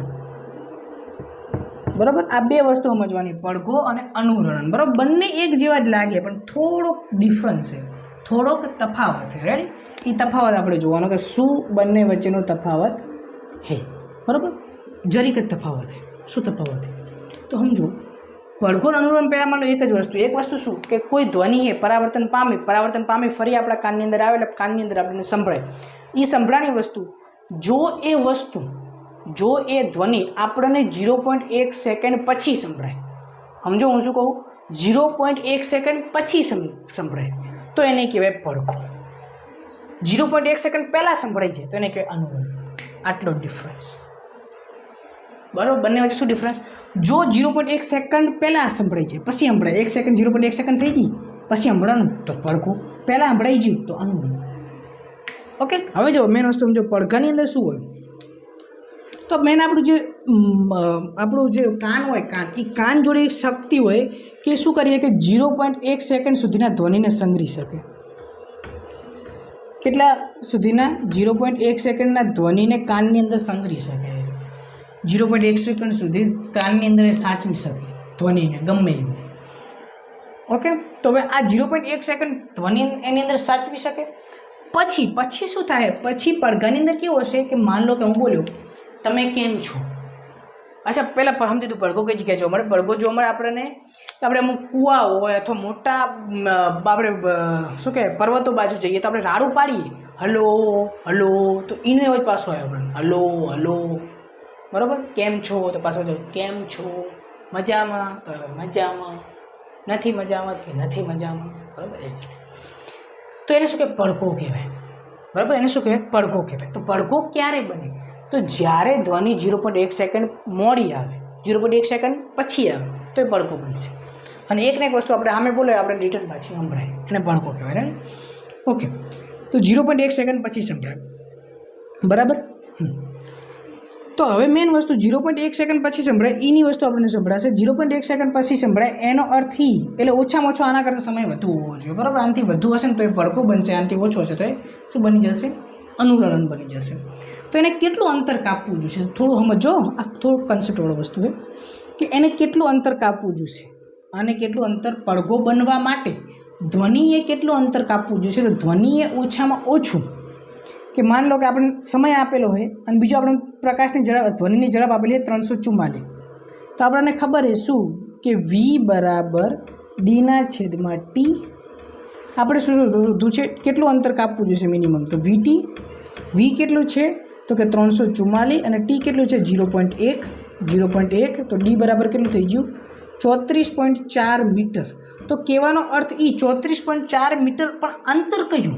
બરાબર? આ બે વસ્તુ સમજવાની, પડઘો અને અનુરણન, બરાબર? બંને એક જેવા જ લાગે પણ થોડોક ડિફરન્સ છે, થોડોક તફાવત છે. રેડી? એ તફાવત આપણે જોવાનો કે શું બંને વચ્ચેનો તફાવત છે, બરાબર? જરીક જ તફાવત છે. શું તફાવત છે? તો સમજો. પડઘો અનુરણન પહેલાં માનો એક જ વસ્તુ. એક વસ્તુ શું કે કોઈ ધ્વનિ એ પરાવર્તન પામી ફરી આપણા કાનની અંદર આવે એટલે કાનની અંદર આપણને સંભળાય. એ સંભળાની વસ્તુ જો એ ધ્વનિ આપણને 0.1 સેકન્ડ પછી સંભળાય. સમજો હું શું કહું? 0.1 સેકન્ડ પછી સંભળાય તો એને કહેવાય પડઘો. 0.1 સેકન્ડ પહેલાં સંભળાઈ જાય તો એને કહેવાય અનુરણન. આટલો ડિફરન્સ, બરાબર? બંને વચ્ચે શું ડિફરન્સ? જો 0.1 સેકન્ડ પહેલાં સંભળાઈ જાય પછી સંભળાય, 1 સેકન્ડ 0.1 સેકન્ડ થઈ ગઈ પછી સંભળાનું તો પડઘો, પહેલાં સંભળાઈ ગયું તો અનુરણન. ઓકે, હવે જો મેન વસ્તુ સમજો. પડઘાની અંદર શું હોય? તો મેન આપણું જે કાન હોય, એ કાન જોડે એક શક્તિ હોય કે શું કરીએ કે 0.1 સેકન્ડ સુધીના ધ્વનિને સંગ્રહી શકે. કેટલા સુધીના? 0.1 સેકન્ડના ધ્વનિને કાનની અંદર સંગ્રહી શકે. 0.1 સેકન્ડ સુધી કાનની અંદર સાચવી શકે ધ્વનિને ગમે એમ. ઓકે, તો હવે આ 0.1 સેકન્ડ ધ્વનિ એની અંદર સાચવી શકે. પછી શું થાય? પછી પડઘાની અંદર કેવું હશે કે માન લો કે હું બોલ્યો તમે કેમ છો. અચ્છા, પહેલાં સમજી દઉં પડઘો કઈ જગ્યાએ જોવા મળે. પડઘો જોવા મળે આપણે અમુક કૂવા હોય અથવા મોટા આપણે શું કહેવાય પર્વતો બાજુ જઈએ તો આપણે રાડું પાડીએ હલો હલો, તો એનો એવો જ પાછો આવે આપણને હલો હલો, બરાબર? કેમ છો તો પાછો કેમ છો, મજામાં મજામાં, નથી મજામાં કે નથી મજામાં, બરાબર? તો એને શું કહેવાય? પડઘો કહેવાય, બરાબર? એને શું કહેવાય? પડઘો કહેવાય. તો પડઘો ક્યારે બને? તો જ્યારે ધ્વનિ 0.1 સેકન્ડ મોડી આવે, 0.1 સેકન્ડ પછી આવે તો એ પડઘો બનશે. અને એકને એક વસ્તુ આપણે સામે બોલે આપણે રિટર્ન પાછી સંભળાય, એને પડઘો કહેવાય. ઓકે, તો 0.1 સેકન્ડ પછી સંભળાય, બરાબર? તો હવે મેન વસ્તુ 0.1 સેકન્ડ પછી સંભળાય એની વસ્તુ આપણને સંભળાશે. 0.1 સેકન્ડ પછી સંભળાય એનો અર્થ એટલે ઓછામાં ઓછો આના કરતાં સમય વધુ હોવો જોઈએ, બરાબર? આનાથી વધુ હશે ને તો એ પડઘો બનશે, આનાથી ઓછો હશે તો એ શું બની જશે? અનુરણન બની જશે. તો એને કેટલું અંતર કાપવું જોઈએ? થોડું સમજો, આ થોડું કન્સેપ્ટવાળો વસ્તુ છે કે એને કેટલું અંતર કાપવું જોઈએ અને કેટલું અંતર પડઘો બનવા માટે ધ્વનિએ કેટલું અંતર કાપવું જોઈએ. તો ધ્વનિએ ઓછામાં ઓછું કે માન લો કે આપણે સમય આપેલો હોય અને બીજો આપણે પ્રકાશની ઝડપ ધ્વનિની ઝડપ આપેલી છે 344, તો આપણને ખબર છે શું કે V = D/T આપણે શું શોધવું છે, કેટલું અંતર કાપવું જોઈશે મિનિમમ. તો વી કેટલું છે તો કે 344 અને ટી કેટલું છે 0.1. તો ડી બરાબર કેટલું થઈ ગયું 34.4 મીટર. તો કહેવાનો અર્થ 34.4 મીટર. પણ અંતર કયું?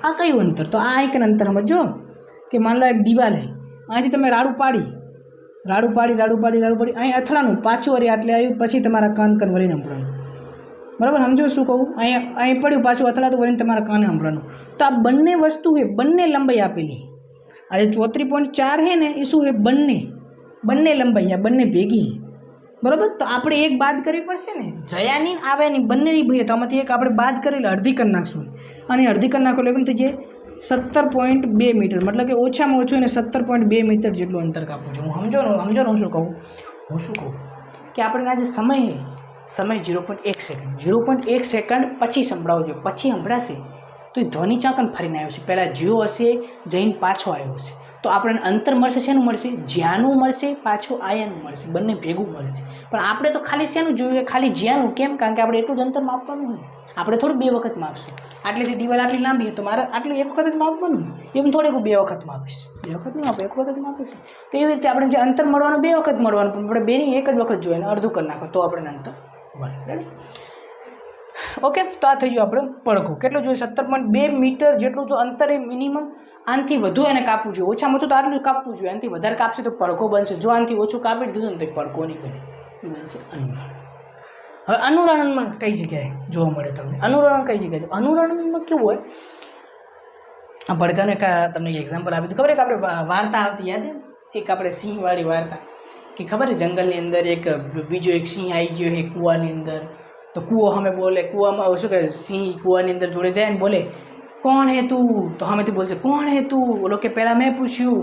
આ કયું અંતર? તો આ એક અંતર સમજો કે માન લો એક દિવાલ છે, અહીંથી તમે રાડું પાડી અહીં અથડાનું, પાછું વળી આટલે આવ્યું, પછી તમારા કાન વળીને સંભળાનું. બરાબર સમજો શું કહું? અહીં પડ્યું, પાછું અથડાતું વળીને તમારા કાને સંભળાનું. તો આ બંને વસ્તુ છે, બંને લંબાઈ આપેલી. આ જે 34.4 છે ને એ શું છે? બંને લંબાઈ, આ બંને ભેગી. બરાબર. તો આપણે એક બાદ કરવી પડશે ને, જયાની આવ્યાની બંનેની ભાઈ. તો આમાંથી એક આપણે બાદ કરી અડધી કરી નાખશું, અને અડધી કરી નાખો એટલે થઈ જાય 17.2 મીટર. મતલબ કે ઓછામાં ઓછું એને 17.2 મીટર જેટલું અંતર કાપવું છે. હું સમજો હું શું કહું કે આપણે આ જે સમય 0.1 સેકન્ડ 0.1 સેકન્ડ પછી સંભળાવજો. પછી સંભળાશે તો એ ધ્વનિ ચાકન ફરીને આવ્યો છે. પહેલાં જ્યો હશે જઈને પાછો આવ્યો હશે. તો આપણને અંતર મળશે, શેનું મળશે? જ્યાંનું મળશે, પાછું આયાનું મળશે, બંને ભેગું મળશે. પણ આપણે તો ખાલી શેનું જોયું? ખાલી જ્યાંનું. કેમ? કારણ કે આપણે એટલું જ અંતર માપવાનું હોય. આપણે થોડું 2 વખત માપશું. આટલેથી દિવાલ આટલી લાંબી હોય તો મારે આટલું 1 વખત જ માપવાનું. એમ થોડીક હું 2 વખત માપીશ. 2 વખત નહીં આપે, 1 વખત જ માપીશ. તો એવી રીતે આપણે જે અંતર મળવાનું 2 વખત મળવાનું, પણ આપણે બેની એક જ વખત જોઈએ, અડધું કરી નાખો તો આપણે અંતર મળે. રેડી? ઓકે. તો આ થઈ ગયું આપણે પડઘો. કેટલું જોઈએ? 17.2 મીટર જેટલું જો અંતર એ મિનિમમ. આનાથી વધુ એને કાપવું જોઈએ. ઓછામાં ઓછું તો આટલું જ કાપવું જોઈએ. આનાથી વધારે કાપશે તો પડઘો બનશે. જો આનાથી ઓછું કાપી દીધું ને તો પડઘો નહીં બને, એ બનશે અનુરણ. હવે અનુરણનમાં કઈ જગ્યાએ જોવા મળે તમને? અનુરણ કઈ જગ્યાએ? અનુરણમાં કેવું હોય? આ પડઘાનું એક તમને એક્ઝામ્પલ આપી દીધું. ખબર કે આપણે વાર્તા આવતી યાદ? એક આપણે સિંહવાળી વાર્તા કે ખબર છે, જંગલની અંદર એક બીજો એક સિંહ આવી ગયો છે કૂવાની અંદર. તો કૂવો સામે બોલે, કૂવામાં શું કહે, સિંહ કૂવાની અંદર જોડે જાય ને બોલે, કોણ હે તું? તો સામેથી બોલશે, કોણ હે તું? બોલો કે પહેલાં મેં પૂછ્યું.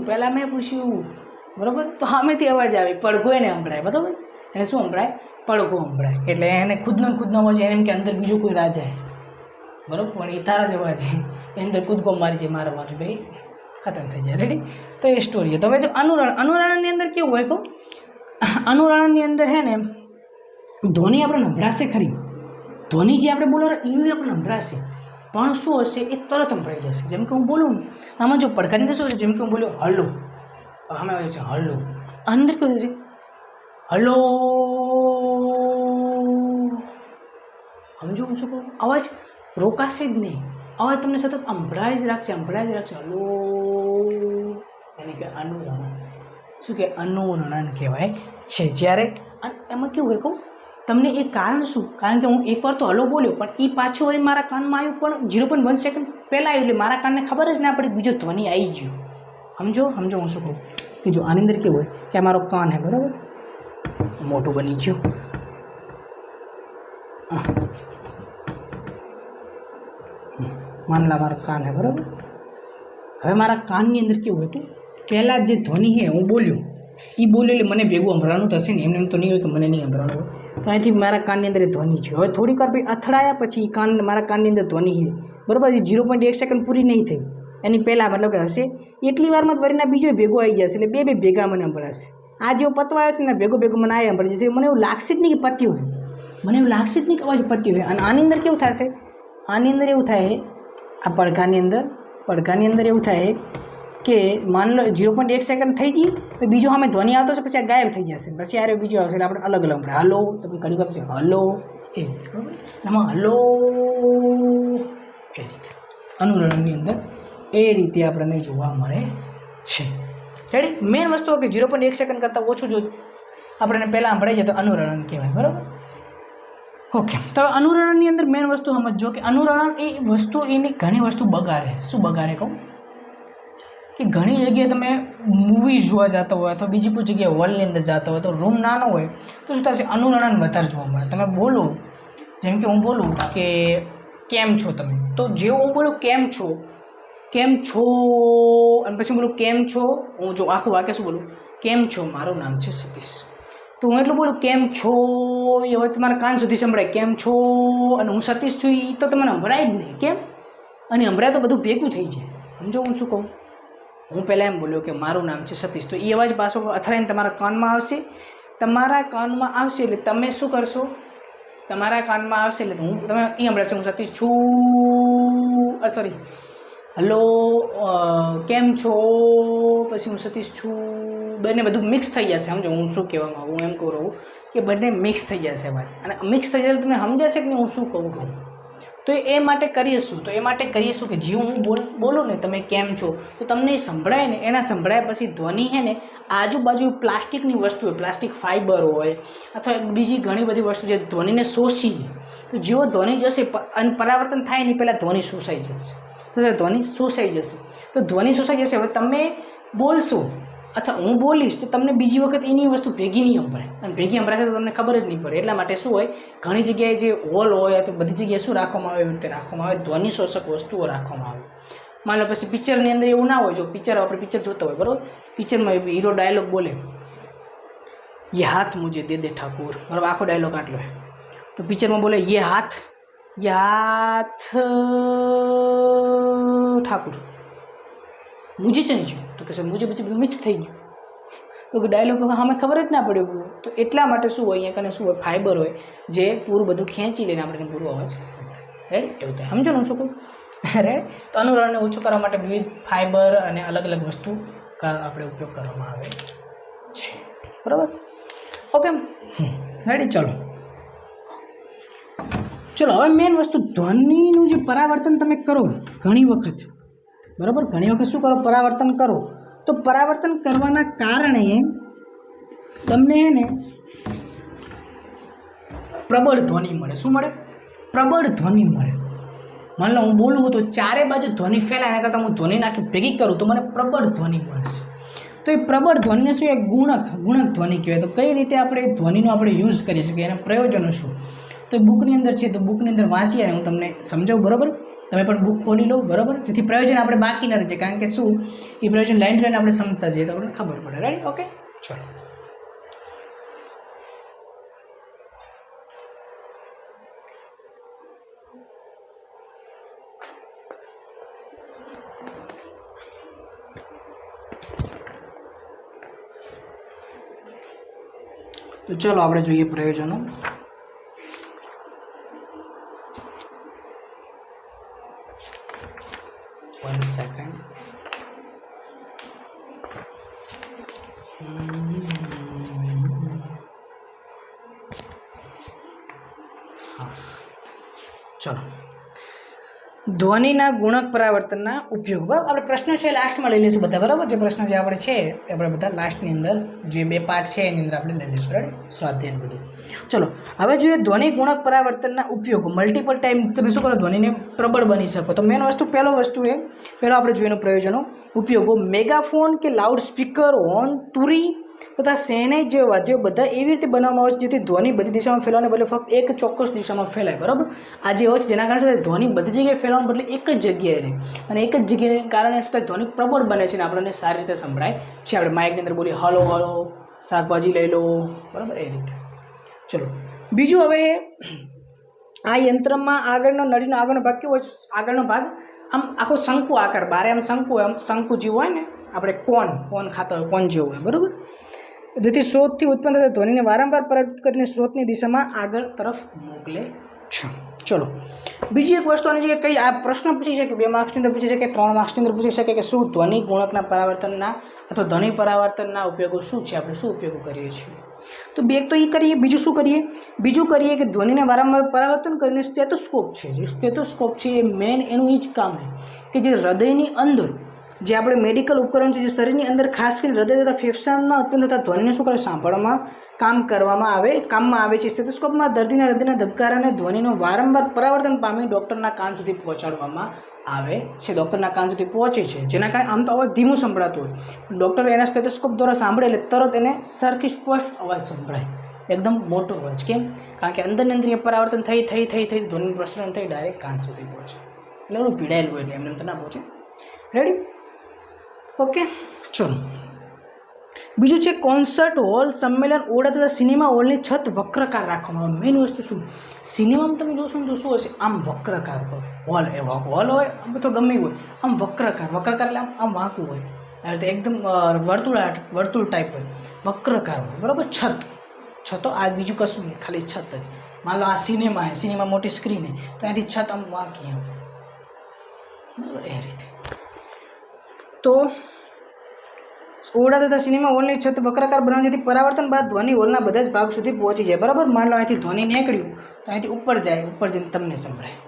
બરાબર. તો સામેથી અવાજ આવે, પડઘો એને સંભળાય. બરાબર. એને શું સંભળાય? પડઘો સંભળાય. એટલે એને ખુદનો અવાજ, એને એમ કે અંદર બીજો કોઈ રાજા. બરાબર. પણ એ તારા જ અવાજ છે, એ અંદર કૂદકો મારી જાય, મારા મારું ભાઈ ખતમ થઈ જાય. રેડી? તો એ સ્ટોરી. તો હવે જો અનુરણની અંદર કેવું હોય કહું? અનુરણની અંદર હે ને ધ્વનિ આપણે સંભળાશે ખરી. ધ્વનિ જે આપણે બોલો એનું આપણે સંભળાશે, પણ શું હશે? એ તરત સંભળાઈ જશે. જેમ કે હું બોલું આમાં જો પડઘાની અંદર શું છે? જેમ કે હું બોલ્યો હલો, સામે આવે છે હલો, અંદર કેવું છે? હલો. સમજો હું શું કહું? અવાજ રોકાશે જ નહીં. અવાજ તમને સતત સંભળાય જ રાખશે. હલો. એને કે અનુરણન. શું કે? અનુરણન કહેવાય છે. જ્યારે એમાં કેવું હોય કહું તમને? એ કારણ શું? કારણ કે હું એકવાર તો હલો બોલ્યો, પણ એ પાછું વળી મારા કાનમાં આવ્યું, પણ 0.1 સેકન્ડ પહેલાં આવ્યું. એટલે મારા કાનને ખબર જ ના પડી, બીજો ધ્વનિ આવી ગયો. સમજો હું શું કહું? કે જો આની અંદર કેવું હોય કે આ મારો કાન છે, બરાબર, મોટું બની ગયું. માનલા મારા કાન છે, બરાબર. હવે મારા કાનની અંદર કેવું હોય કે પહેલાં જે ધ્વનિ છે હું બોલ્યો, એ બોલ્યો એટલે મને ભેગું સંભળાનું થશે ને. એમ તો નહીં હોય કે મને નહીં સંભળાનું હોય. તો અહીંથી મારા કાનની અંદર ધ્વનિ છે. હવે થોડીક વાર પછી અથડાયા પછી મારા કાનની અંદર ધ્વનિ છે, બરાબર. એ 0.1 સેકન્ડ પૂરી નહીં થઈ, એની પહેલાં મતલબ કે હશે એટલી વારમાં જ વરીના બીજો ભેગો આવી જશે. એટલે બે ભેગા મને સંભળાશે. આ જેવો પતવા આવ્યો છે ને ભેગો મને આ સંભળાઈ જશે. મને એવું લાગશે જ નહીં કે પત્યું હોય, મને એવું લાગશે જ નહીં કે અવાજ પત્યું હોય. અને આની અંદર કેવું થશે? આની અંદર એવું થાય, આ પડઘાની અંદર એવું થાય કે માન લો 0.1 સેકન્ડ થઈ ગઈ, પછી બીજો સામે ધ્વનિ આવતો છે, પછી આ ગાયબ થઈ જશે. પછી આ બીજો આવશે એટલે આપણે અલગ સંભળાય. હલો, તો ઘણી વાર પછી હલો, એ રીતે. બરાબર. આમાં હલો એ રીતે અનુરણનની અંદર એ રીતે આપણને જોવા મળે છે. રેડી? મેઇન વસ્તુ કે 0.1 સેકન્ડ કરતાં ઓછું જો આપણને પહેલાં સંભળાઈ જાય તો અનુરણન કહેવાય. બરાબર. ઓકે. તો અનુરણનની અંદર મેઇન વસ્તુ સમજો કે અનુરણન એ વસ્તુ એની ઘણી વસ્તુ બગાડે. શું બગાડે કહું? કે ઘણી જગ્યાએ તમે મૂવી જોવા જતા હોય અથવા બીજી કોઈ જગ્યાએ હોલની અંદર જતા હોય તો રૂમ નાનો હોય તો શું થશે? અનુરણન વધારે જોવા મળે. તમે બોલો, જેમ કે હું બોલું કે કેમ છો તમે, તો જેવું હું બોલું કેમ છો, અને પછી બોલું કેમ છો, હું જો આખું વાક્ય શું બોલું? કેમ છો, મારું નામ છે સતીશ. તો હું એટલું બોલું કેમ છો, એ હવે તમારા કાન સુધી સંભળાય કેમ છો, અને હું સતીશ છું એ તો તમને સંભળાય જ નહીં. કેમ? અને સંભળાય તો બધું ભેગું થઈ જાય. સમજો હું શું કહું? હું પહેલાં એમ બોલ્યો કે મારું નામ છે સતીશ, તો એ અવાજ પાછો અથડાઈને તમારા કાનમાં આવશે એટલે તમે શું કરશો? તમારા કાનમાં આવશે એટલે હું તમે અહીં હમણાં હું સતીશ છું, સોરી હલો કેમ છો, પછી હું સતીશ છું, બંને બધું મિક્સ થઈ જશે. સમજો હું શું કહેવા માગું, હું એમ કહું રહું કે બંને મિક્સ થઈ જશે અવાજ, અને મિક્સ થઈ જાય તમને સમજાશે કે હું શું કહું છું. તો એ માટે કરીશું, તો એ માટે કરીશું કે જે હું બોલું ને તમે કેમ છો તો તમને એ સંભળાય ને, એના સંભળાય પછી ધ્વનિ છે ને આજુબાજુ પ્લાસ્ટિકની વસ્તુ હોય, પ્લાસ્ટિક ફાઇબર હોય અથવા બીજી ઘણી બધી વસ્તુ જે ધ્વનિને શોષી, તો જેવો ધ્વનિ જશે અને પરાવર્તન થાય નહીં પહેલાં ધ્વનિ શોષાઈ જશે. તો ધ્વનિ શોષાઈ જશે, તો ધ્વનિ શોષાઈ જશે. હવે તમે બોલશો અથવા હું બોલીશ તો તમને બીજી વખત એની વસ્તુ ભેગી નહીં સંભળાય, અને ભેગી સંભળાશે તો તમને ખબર જ નહીં પડે. એટલા માટે શું હોય, ઘણી જગ્યાએ જે હોલ હોય તો બધી જગ્યાએ શું રાખવામાં આવે, એવી રીતે રાખવામાં આવે, ધ્વનિ શોષક વસ્તુઓ રાખવામાં આવે. માન લો પછી પિક્ચરની અંદર એવું ના હોય, જો આપણે પિક્ચર જોતા હોય બરાબર, પિક્ચરમાં હીરો ડાયલોગ બોલે યે હાથ મુझे દે દે ઠાકુર, બરાબર, આખો ડાયલોગ આટલો હોય. તો પિક્ચરમાં બોલે યે હાથ ઠાકુર, મુझे चाहिए, તો કે મુझे પછી બધું મિક્સ થઈ ગયું, તો કે ડાયલોગ સામે ખબર જ ના પડ્યો. તો એટલા માટે શું હોય, અહીંયા કને શું હોય, ફાઇબર હોય જે પૂરું બધું ખેંચી લઈને આપણે પૂરો અવાજ રેડી એવું થાય. સમજો ને હું શું કહું રેડી. તો અનુરણને ઓછું કરવા માટે વિવિધ ફાઇબર અને અલગ અલગ વસ્તુ આપણે ઉપયોગ કરવામાં આવે છે, બરાબર. Okay ready. ચલો હવે મેઇન વસ્તુ ધ્વનિનું જે પરાવર્તન તમે કરો ઘણી વખત, બરાબર, ઘણી વખત શું કરો, પરાવર્તન કરો. તો પરાવર્તન કરવાના કારણે તમને ને પ્રબળ ધ્વનિ મળે. શું મળે? પ્રબળ ધ્વનિ મળે. માન લો હું બોલું તો ચારે બાજુ ધ્વનિ ફેલાય, એના કરતાં હું ધ્વનિ નાખી ભેગી કરું તો મને પ્રબળ ધ્વનિ મળશે. તો એ પ્રબળ ધ્વનિને શું, એક ગુણક ધ્વનિ કહેવાય. તો કઈ રીતે આપણે ધ્વનિનો આપણે યુઝ કરી શકીએ, એના પ્રયોજનો શું, તો બુકની અંદર છે, તો બુકની અંદર વાંચીએ અને હું તમને સમજાવું, બરાબર. તમે પણ બુક ખોલી લો, બરાબર, જેથી પ્રયોજન આપણે બાકી ન રહે. કારણ કે શું, એ પ્રયોજન લાઈન લઈને આપણે સમજતા જઈએ તો આપણને ખબર પડે. રાઈટ, ઓકે, ચલો. તો ચલો આપણે જોઈએ પ્રયોજનો. One second. ચલો, ધ્વનિના ગુણક પરાવર્તનના ઉપયોગ. બરાબર, આપણે પ્રશ્ન છે લાસ્ટમાં લઈ લઈશું બધા, બરાબર. જે પ્રશ્ન જે આપણે છે એ આપણે બધા લાસ્ટની અંદર જે 2 પાર્ટ છે એની અંદર આપણે લઈ લઈશું. રાઈટ, સ્વાધ્યાયન બધું. ચલો હવે જોઈએ ધ્વનિ ગુણક પરાવર્તનના ઉપયોગો. મલ્ટિપલ ટાઈમ તમે શું કરો, ધ્વનિને પ્રબળ બની શકો. તો મેન વસ્તુ પહેલો આપણે જોઈનું પ્રયોજનો, ઉપયોગો. મેગાફોન કે લાઉડ સ્પીકર, હોર્ન, તુરી તથા શેનાઈ જે વાદ્યો બધા એવી રીતે બનાવવામાં આવે છે જેથી ધ્વનિ બધી દિશામાં ફેલાવાને બદલે ફક્ત એક ચોક્કસ દિશામાં ફેલાય. બરાબર, આ જે હોય છે જેના કારણે ધ્વનિ બધી જગ્યાએ ફેલાવાને બદલે એક જ જગ્યાએ રહે, અને એક જ જગ્યાએ કારણે શું થાય, ધ્વનિ પ્રબળ બને છે અને આપણને સારી રીતે સંભળાય છે. આપણે માઇકની અંદર બોલીએ હલો હલો, શાકભાજી લઈ લો, બરાબર, એ રીતે. ચલો બીજું, હવે આ યંત્રમાં આગળનો નળીનો આગળનો ભાગ કેવો હોય છે, આગળનો ભાગ આમ આખો શંકુ આકાર, બારે આમ શંકુ હોય, આમ શંકુ જેવું હોય ને, આપણે કોન ખાતા હોય કોન જેવું હોય, બરાબર. જેથી સ્ત્રોતથી ઉત્પન્ન થતા ધ્વનિને વારંવાર પરાવર્તિત કરીને સ્ત્રોતની દિશામાં આગળ તરફ મોકલે છે. ચલો બીજી એક વસ્તુની જે કઈ આ પ્રશ્ન પૂછી શકે, 2 માર્ક્સની અંદર પૂછી શકે, 3 માર્ક્સની અંદર પૂછી શકે કે શું ધ્વનિ ગુણકના પરાવર્તનના અથવા ધ્વનિ પરાવર્તનના ઉપયોગો શું છે, આપણે શું ઉપયોગો કરીએ છીએ. તો એક તો એ કરીએ, બીજું શું કરીએ, કે ધ્વનિને વારંવાર પરાવર્તન કરીને સ્ટેથોસ્કોપ છે, જે સ્ટેથોસ્કોપ છે એ મેન એનું એ જ કામ છે કે જે હૃદયની અંદર જે આપણે મેડિકલ ઉપકરણ છે, જે શરીરની અંદર ખાસ કરીને હૃદય તથા ફેફસામાં ઉત્પન્ન થતા ધ્વનિને શું કરે, સાંભળવામાં કામમાં આવે છે. સ્ટેથોસ્કોપમાં દર્દીના હૃદયના ધબકારાને ધ્વનિનો વારંવાર પરાવર્તન પામી ડૉક્ટરના કાન સુધી પહોંચાડવામાં આવે છે. ડૉક્ટરના કાન સુધી પહોંચે છે, જેના કારણે આમ તો અવાજ ધીમું સંભળાતો હોય, ડૉક્ટર એના સ્ટેથોસ્કોપ દ્વારા સાંભળે એટલે તરત એને સરખી સ્પષ્ટ અવાજ સંભળાય, એકદમ મોટો અવાજ. કેમ? કારણ કે અંદરની અંદર પરાવર્તન થઈ ધ્વનિનું પ્રસરણ થઈ ડાયરેક્ટ કાન સુધી પહોંચે, એટલે એનું પીડાયેલું હોય એટલે એમને તો ના પહોંચે. Ready, okay. ચલો બીજું છે કોન્સર્ટ હોલ, સંમેલન ઓરડા તથા સિનેમા હોલની છત વક્રકાર રાખવામાં આવે. મેઇન વસ્તુ શું, સિનેમામાં તમે જોશો ને તો શું હશે, આમ વક્રકાર હોલ, એ હોલ હોય આમ તો ગમે હોય, આમ વક્રકાર એટલે આમ વાંકું હોય, એકદમ વર્તુળ ટાઈપ હોય, વક્રકાર હોય, બરાબર. છતો આ બીજું કશું નહીં, ખાલી છત જ લો આ સિનેમા મોટી સ્ક્રીન હે તો અહીંથી છત આમ વાંકી આમ બરાબર એ રીતે. તો ઓરડા તથા સિનેમા હોલની છત વક્રાકાર બનાવવા જેથી પરાવર્તન બાદ ધ્વનિ હોલના બધા જ ભાગ સુધી પહોંચી જાય. બરાબર, માન લો અહીંથી ધ્વનિ નીકળ્યું તો અહીંથી ઉપર જાય, ઉપર જઈને તમને સંભળાય.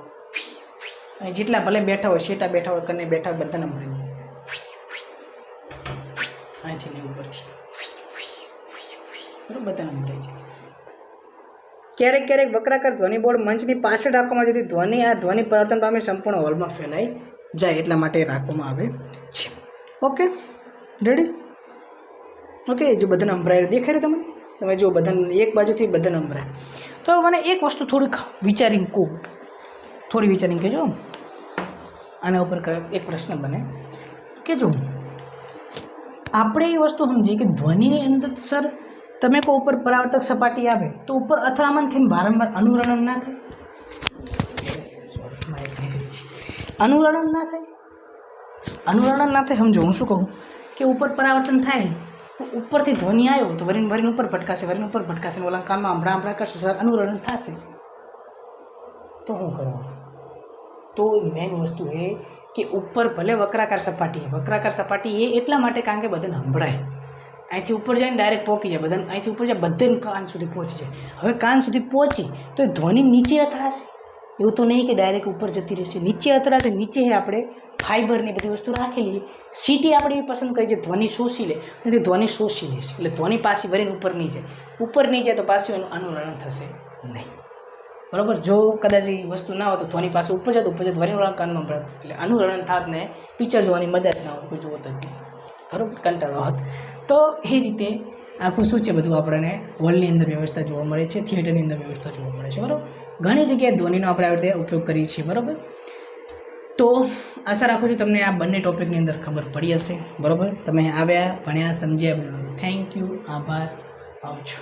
અહીં જેટલા ભલે બેઠા હોય, શેટા બેઠા હોય, કને બેઠા હોય, બધાને સંભળાય. અહીંથી ને ઉપરથી બરાબર બધાને સંભળાય છે. ક્યારેક ક્યારેક વક્રાકાર ધ્વનિ બોર્ડ મંચની પાછળ રાખવામાં જેથી ધ્વનિ આ ધ્વનિ પરિવર્તન પામી સંપૂર્ણ હોલમાં ફેલાઈ જાય એટલા માટે રાખવામાં આવે છે. Okay, ready? ઓકે, જો બધાને સંભળાય દેખાય રહ્યું તમે જો બધાને એક બાજુથી બધાને સંભળાય. તો મને એક વસ્તુ થોડીક વિચારીને કહું, થોડી વિચારીને કહેજો. આના ઉપર એક પ્રશ્ન બને કે જો આપણે એ વસ્તુ સમજીએ કે ધ્વનિની અંદર સર તમે કહો ઉપર પરાવર્તક સપાટી આવે તો ઉપર અથડામણ થઈને વારંવાર અનુરણન ના થાય? અનુરણન ના થાય? અનુરણન ના થાય સમજો હું શું કહું કે ઉપર પરાવર્તન થાય તો ઉપરથી ધ્વનિ આવ્યો તો વરીને ઉપર ભટકાશે, ઉપર ભટકાશે, ઓલા કાનમાં હમણાં કરશે, સર અનુરણન થશે. તો શું કરવાનું? તો મેઇન વસ્તુ એ કે ઉપર ભલે વક્રાકાર સપાટી એ એટલા માટે કારણ કે બધાને સંભળાય. અહીંથી ઉપર જઈને ડાયરેક્ટ પહોંચી જાય, બધાને અહીંથી ઉપર જાય બધાને કાન સુધી પહોંચી જાય. હવે કાન સુધી પહોંચી તો એ ધ્વનિ નીચે અથડાશે, એવું તો નહીં કે ડાયરેક્ટ ઉપર જતી રહેશે, નીચે અથડાશે. નીચે આપણે ફાઈબરની બધી વસ્તુ રાખેલી, સીટી આપણે એ પસંદ કરી છે ધ્વનિ શોષી લે, તેથી ધ્વનિ શોષી લેશે એટલે ધ્વનિ પાછી ભરીને ઉપર નહીં જાય તો પાછું એનું અનુરણન થશે નહીં. બરાબર, જો કદાચ એ વસ્તુ ના હોય તો ધ્વનિ પાસે ઉપર જાય ધ્વનિ કાનમાં ભરાતું એટલે અનુરણન થાત ને પિક્ચર જોવાની મદદ ના હોય, કોઈ જોવો તો બરાબર કંટાળો હોત. તો એ રીતે આખું શું છે બધું આપણને હોલની અંદર વ્યવસ્થા જોવા મળે છે, થિયેટરની અંદર વ્યવસ્થા જોવા મળે છે. બરાબર, ઘણી જગ્યાએ ધ્વનિનો આપણે આવી રીતે ઉપયોગ કરીએ છીએ. બરાબર, તો આશા રાખું છું તમને આ બંને ટોપિકની અંદર ખબર પડી હશે. બરાબર, તમે આવ્યા, ભણ્યા, સમજ્યા. થેન્ક યુ, આભાર, આવજો.